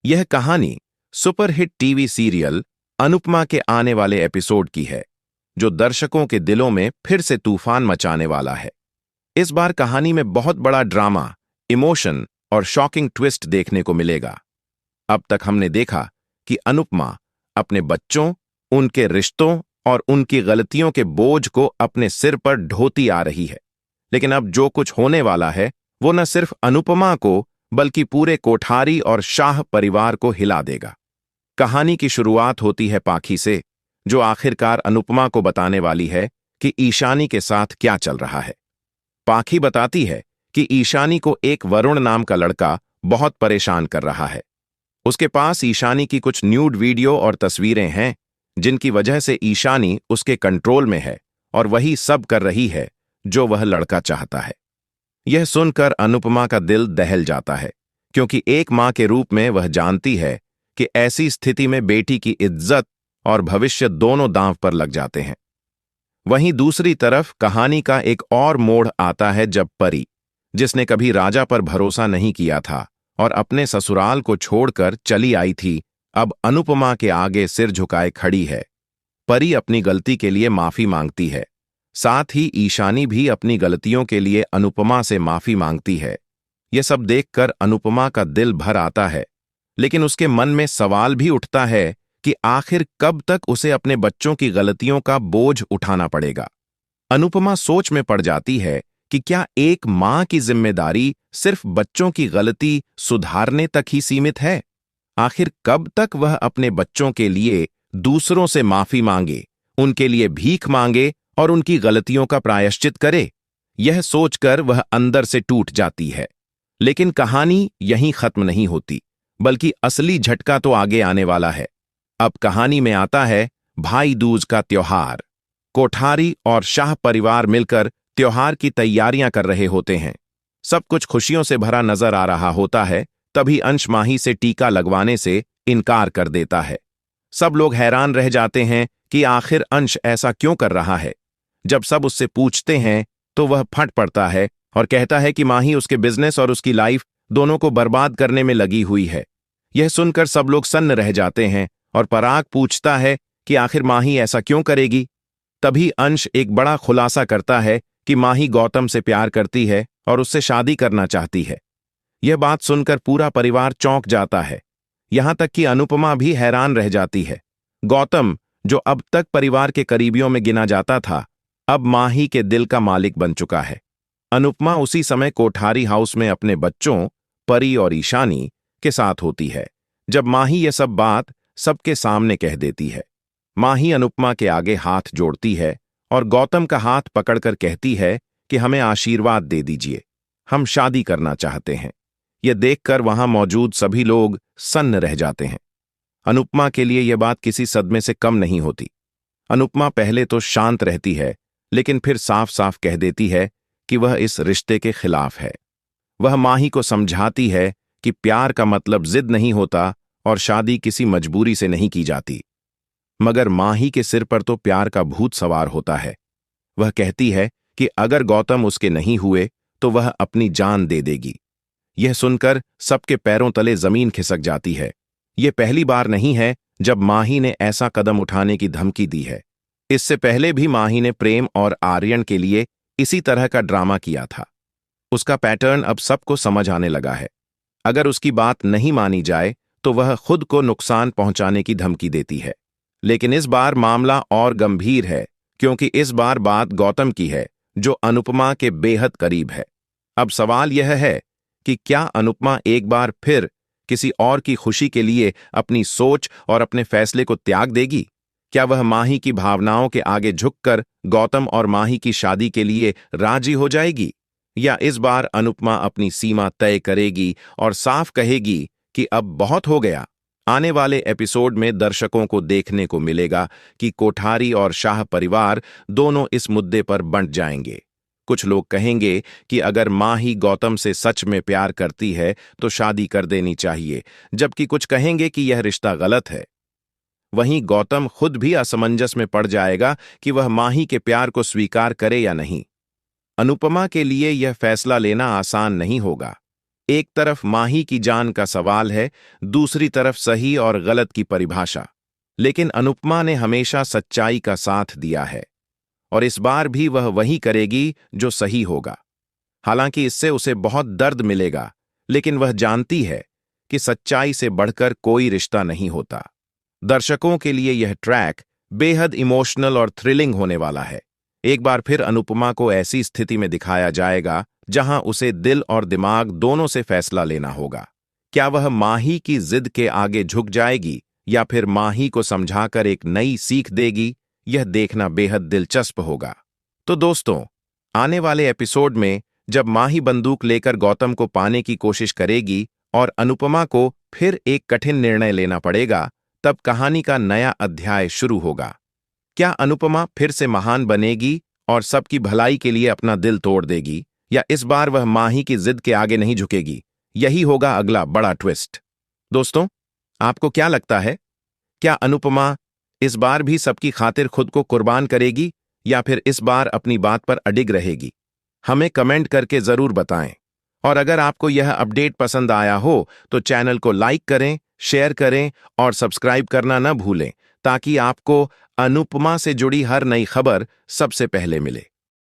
यह कहानी superhit TV serial Anupama के आने वाले एपिसोड की है, जो दर्शकों के दिलों में फिर से तूफान मचाने वाला है। इस बार कहानी में बहुत बड़ा ड्रामा, इमोशन और शॉकिंग ट्विस्ट देखने को मिलेगा। अब तक हमने देखा कि अनुपमा अपने बच्चों, उनके रिश्तों और उनकी गलतियों के बोझ को अपने सिर पर ढोती आ रही है। लेकिन अब जो कुछ होने वाला है वो न सिर्फ अनुपमा को बल्कि पूरे कोठारी और शाह परिवार को हिला देगा। कहानी की शुरुआत होती है पाखी से, जो आखिरकार अनुपमा को बताने वाली है कि ईशानी के साथ क्या चल रहा है। पाखी बताती है कि ईशानी को एक वरुण नाम का लड़का बहुत परेशान कर रहा है। उसके पास ईशानी की कुछ न्यूड वीडियो और तस्वीरें हैं, जिनकी वजह से ईशानी उसके कंट्रोल में है और वही सब कर रही है जो वह लड़का चाहता है। यह सुनकर अनुपमा का दिल दहल जाता है, क्योंकि एक मां के रूप में वह जानती है कि ऐसी स्थिति में बेटी की इज्जत और भविष्य दोनों दांव पर लग जाते हैं। वहीं दूसरी तरफ कहानी का एक और मोड़ आता है जब परी, जिसने कभी राजा पर भरोसा नहीं किया था और अपने ससुराल को छोड़कर चली आई थी, अब अनुपमा के आगे सिर झुकाए खड़ी है। परी अपनी गलती के लिए माफी मांगती है, साथ ही ईशानी भी अपनी गलतियों के लिए अनुपमा से माफी मांगती है। यह सब देखकर अनुपमा का दिल भर आता है, लेकिन उसके मन में सवाल भी उठता है कि आखिर कब तक उसे अपने बच्चों की गलतियों का बोझ उठाना पड़ेगा। अनुपमा सोच में पड़ जाती है कि क्या एक मां की जिम्मेदारी सिर्फ बच्चों की गलती सुधारने तक ही सीमित है? आखिर कब तक वह अपने बच्चों के लिए दूसरों से माफी मांगे, उनके लिए भीख मांगे और उनकी गलतियों का प्रायश्चित करे? यह सोचकर वह अंदर से टूट जाती है। लेकिन कहानी यहीं खत्म नहीं होती, बल्कि असली झटका तो आगे आने वाला है। अब कहानी में आता है भाई दूज का त्योहार। कोठारी और शाह परिवार मिलकर त्योहार की तैयारियां कर रहे होते हैं। सब कुछ खुशियों से भरा नजर आ रहा होता है, तभी अंश माही से टीका लगवाने से इनकार कर देता है। सब लोग हैरान रह जाते हैं कि आखिर अंश ऐसा क्यों कर रहा है। जब सब उससे पूछते हैं तो वह फट पड़ता है और कहता है कि माही उसके बिजनेस और उसकी लाइफ दोनों को बर्बाद करने में लगी हुई है। यह सुनकर सब लोग सन्न रह जाते हैं और पराग पूछता है कि आखिर माही ऐसा क्यों करेगी। तभी अंश एक बड़ा खुलासा करता है कि माही गौतम से प्यार करती है और उससे शादी करना चाहती है। यह बात सुनकर पूरा परिवार चौंक जाता है, यहां तक कि अनुपमा भी हैरान रह जाती है। गौतम, जो अब तक परिवार के करीबियों में गिना जाता था, अब माही के दिल का मालिक बन चुका है। अनुपमा उसी समय कोठारी हाउस में अपने बच्चों परी और ईशानी के साथ होती है, जब माही यह सब बात सबके सामने कह देती है। माही अनुपमा के आगे हाथ जोड़ती है और गौतम का हाथ पकड़कर कहती है कि हमें आशीर्वाद दे दीजिए, हम शादी करना चाहते हैं। यह देखकर वहां मौजूद सभी लोग सन्न रह जाते हैं। अनुपमा के लिए यह बात किसी सदमे से कम नहीं होती। अनुपमा पहले तो शांत रहती है, लेकिन फिर साफ साफ कह देती है कि वह इस रिश्ते के खिलाफ है। वह माही को समझाती है कि प्यार का मतलब जिद नहीं होता और शादी किसी मजबूरी से नहीं की जाती। मगर माही के सिर पर तो प्यार का भूत सवार होता है। वह कहती है कि अगर गौतम उसके नहीं हुए तो वह अपनी जान दे देगी। यह सुनकर सबके पैरों तले जमीन खिसक जाती है। यह पहली बार नहीं है जब माही ने ऐसा कदम उठाने की धमकी दी है। इससे पहले भी माही ने प्रेम और आर्यन के लिए इसी तरह का ड्रामा किया था। उसका पैटर्न अब सबको समझ आने लगा है। अगर उसकी बात नहीं मानी जाए तो वह खुद को नुकसान पहुंचाने की धमकी देती है। लेकिन इस बार मामला और गंभीर है, क्योंकि इस बार बात गौतम की है, जो अनुपमा के बेहद करीब है। अब सवाल यह है कि क्या अनुपमा एक बार फिर किसी और की खुशी के लिए अपनी सोच और अपने फैसले को त्याग देगी? क्या वह माही की भावनाओं के आगे झुककर गौतम और माही की शादी के लिए राजी हो जाएगी? या इस बार अनुपमा अपनी सीमा तय करेगी और साफ कहेगी कि अब बहुत हो गया? आने वाले एपिसोड में दर्शकों को देखने को मिलेगा कि कोठारी और शाह परिवार दोनों इस मुद्दे पर बंट जाएंगे। कुछ लोग कहेंगे कि अगर माही गौतम से सच में प्यार करती है तो शादी कर देनी चाहिए, जबकि कुछ कहेंगे कि यह रिश्ता गलत है। वहीं गौतम खुद भी असमंजस में पड़ जाएगा कि वह माही के प्यार को स्वीकार करे या नहीं। अनुपमा के लिए यह फैसला लेना आसान नहीं होगा। एक तरफ माही की जान का सवाल है, दूसरी तरफ सही और गलत की परिभाषा। लेकिन अनुपमा ने हमेशा सच्चाई का साथ दिया है और इस बार भी वह वही करेगी जो सही होगा। हालांकि इससे उसे बहुत दर्द मिलेगा, लेकिन वह जानती है कि सच्चाई से बढ़कर कोई रिश्ता नहीं होता। दर्शकों के लिए यह ट्रैक बेहद इमोशनल और थ्रिलिंग होने वाला है। एक बार फिर अनुपमा को ऐसी स्थिति में दिखाया जाएगा जहां उसे दिल और दिमाग दोनों से फैसला लेना होगा। क्या वह माही की जिद के आगे झुक जाएगी या फिर माही को समझाकर एक नई सीख देगी? यह देखना बेहद दिलचस्प होगा। तो दोस्तों, आने वाले एपिसोड में जब माही बंदूक लेकर गौतम को पाने की कोशिश करेगी और अनुपमा को फिर एक कठिन निर्णय लेना पड़ेगा, तब कहानी का नया अध्याय शुरू होगा। क्या अनुपमा फिर से महान बनेगी और सबकी भलाई के लिए अपना दिल तोड़ देगी, या इस बार वह माही की जिद के आगे नहीं झुकेगी? यही होगा अगला बड़ा ट्विस्ट। दोस्तों, आपको क्या लगता है? क्या अनुपमा इस बार भी सबकी खातिर खुद को कुर्बान करेगी या फिर इस बार अपनी बात पर अडिग रहेगी? हमें कमेंट करके जरूर बताएं। और अगर आपको यह अपडेट पसंद आया हो तो चैनल को लाइक करें, शेयर करें और सब्सक्राइब करना न भूलें, ताकि आपको अनुपमा से जुड़ी हर नई खबर सबसे पहले मिले।